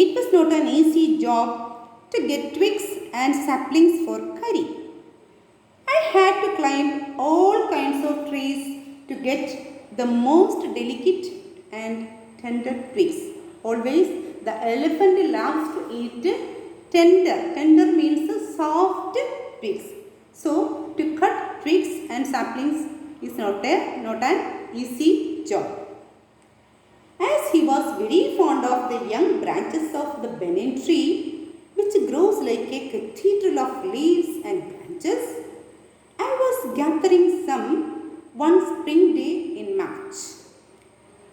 It was not an easy job to get twigs and saplings for curry. I had to climb all kinds of trees to get the most delicate and tender twigs. Always the elephant loves to eat tender. Tender means soft twigs. So to cut twigs and saplings is not an easy job. As he was very fond of the young branches of the banyan tree, which grows like a cathedral of leaves and branches, I was gathering some one spring day in March,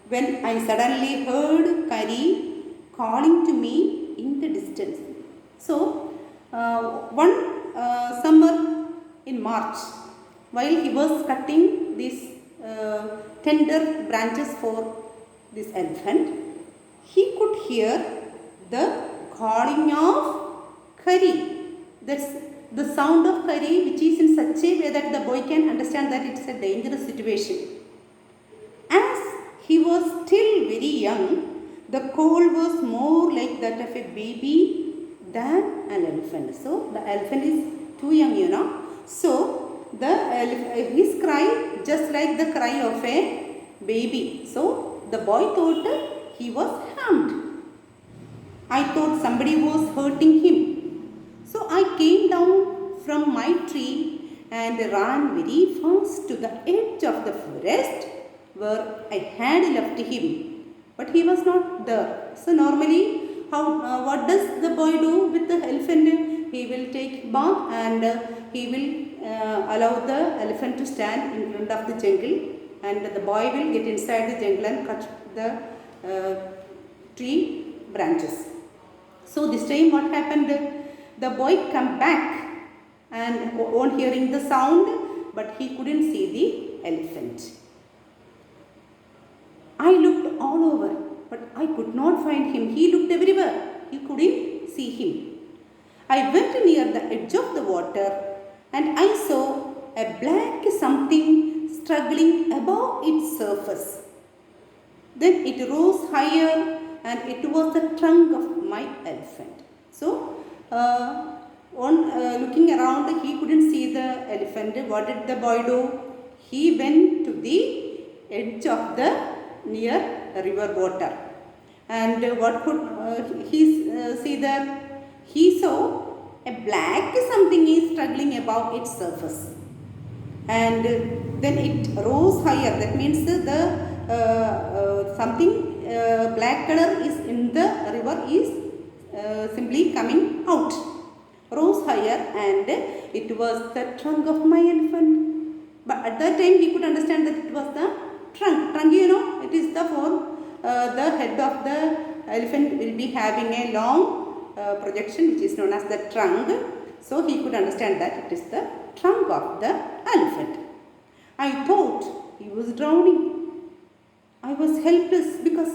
when I suddenly heard Kari calling to me in the distance. So, one summer in March, while he was cutting these tender branches for this elephant, he could hear the calling of Kari. That's the sound of Kari, which is in such a way that the boy can understand that it's a dangerous situation. As he was still very young, the call was more like that of a baby than an elephant. So the elephant is too young, So his cry just like the cry of a baby. So the boy thought he was harmed. I thought somebody was hurting him. So I came down from my tree and ran very fast to the edge of the forest where I had left him. But he was not there. So normally, what does the boy do with the elephant? He will take bath and he will allow the elephant to stand in front of the jungle, and the boy will get inside the jungle and cut the tree branches. So this time what happened? The boy come back and on hearing the sound, but he couldn't see the elephant. I looked all over, but I could not find him. He looked everywhere. He couldn't see him. I went near the edge of the water and I saw a black something struggling above its surface. Then it rose higher and it was the trunk of my elephant. So, looking around, he couldn't see the elephant. What did the boy do? He went to the edge of the near river water. And what could he see there? He saw a black something is struggling above its surface. And then it rose higher. That means the something black color is in the river is simply coming out. Rose higher, and it was the trunk of my elephant. But at that time he could understand that it was the trunk. Trunk, it is the form. The head of the elephant will be having a long projection which is known as the trunk. So he could understand that it is the trunk of the elephant. I thought he was drowning. I was helpless because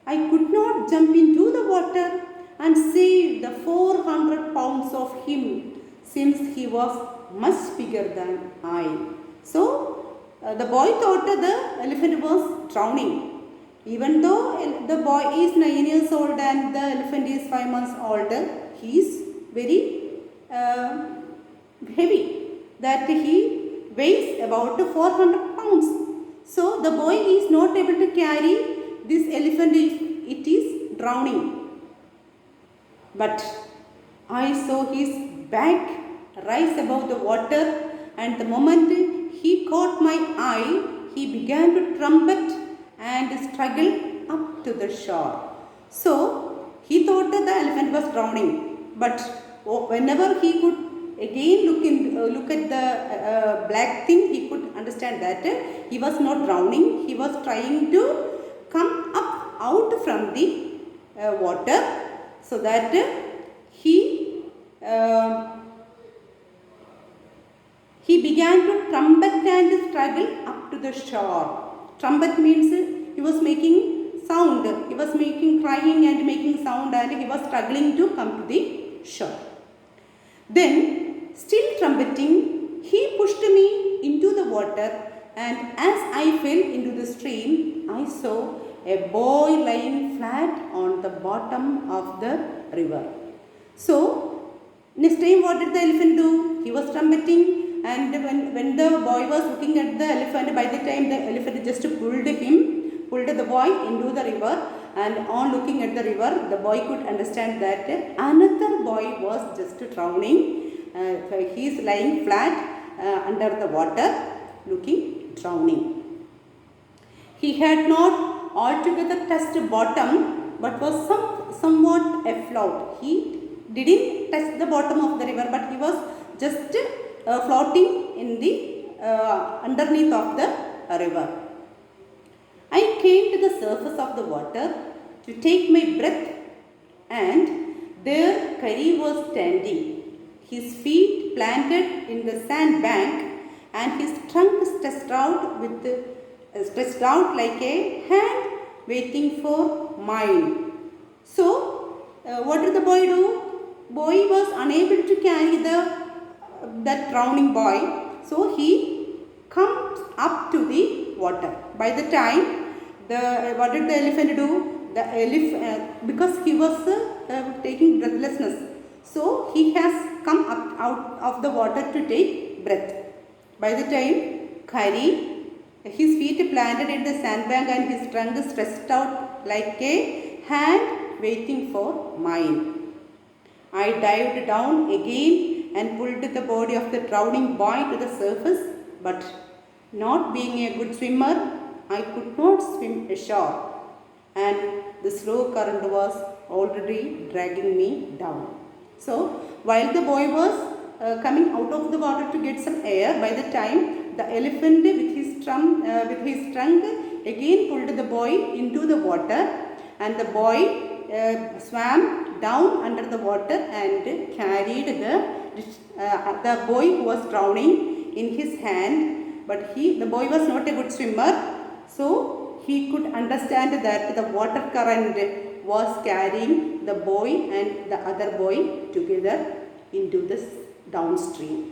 I could not jump into the water and save the 400 pounds of him, since he was much bigger than I. So the boy thought the elephant was drowning. Even though the boy is 9 years old and the elephant is 5 months old, he is very heavy, that he weighs about 400 pounds. So the boy is not able to carry this elephant if it is drowning. But I saw his back rise above the water, and the moment he caught my eye, he began to trumpet and struggle up to the shore. So he thought that the elephant was drowning, but whenever he could again look at the black thing, he could understand that he was not drowning. He was trying to come up out from the water, so that he began to trumpet and struggle up to the shore. Trumpet means he was making sound. He was making crying and making sound, and he was struggling to come to the shore. Then, still trumpeting, he pushed me into the water, and as I fell into the stream, I saw a boy lying flat on the bottom of the river. So next time what did the elephant do? He was trumpeting, and when the boy was looking at the elephant, by the time the elephant just pulled the boy into the river, and on looking at the river, the boy could understand that another boy was just drowning. He is lying flat under the water, looking drowning. He had not altogether touched bottom, but was somewhat afloat. He didn't touch the bottom of the river, but he was just floating in the underneath of the river. I came to the surface of the water to take my breath, and there Kari was standing, his feet planted in the sand bank, and his trunk stretched out like a hand waiting for mine. So, what did the boy do? Boy was unable to carry that drowning boy, so he comes up to the water. By the time, what did the elephant do? The elephant, because he was taking breathlessness, so he has come up out of the water to take breath. By the time, Kari, his feet planted in the sandbank and his trunk stretched out like a hand waiting for mine. I dived down again and pulled the body of the drowning boy to the surface, but not being a good swimmer, I could not swim ashore, and the slow current was already dragging me down. So, while the boy was coming out of the water to get some air, by the time the elephant with his trunk again pulled the boy into the water, and the boy swam down under the water and carried the boy who was drowning in his hand. But the boy was not a good swimmer, so he could understand that the water current was carrying the boy and the other boy together into this downstream.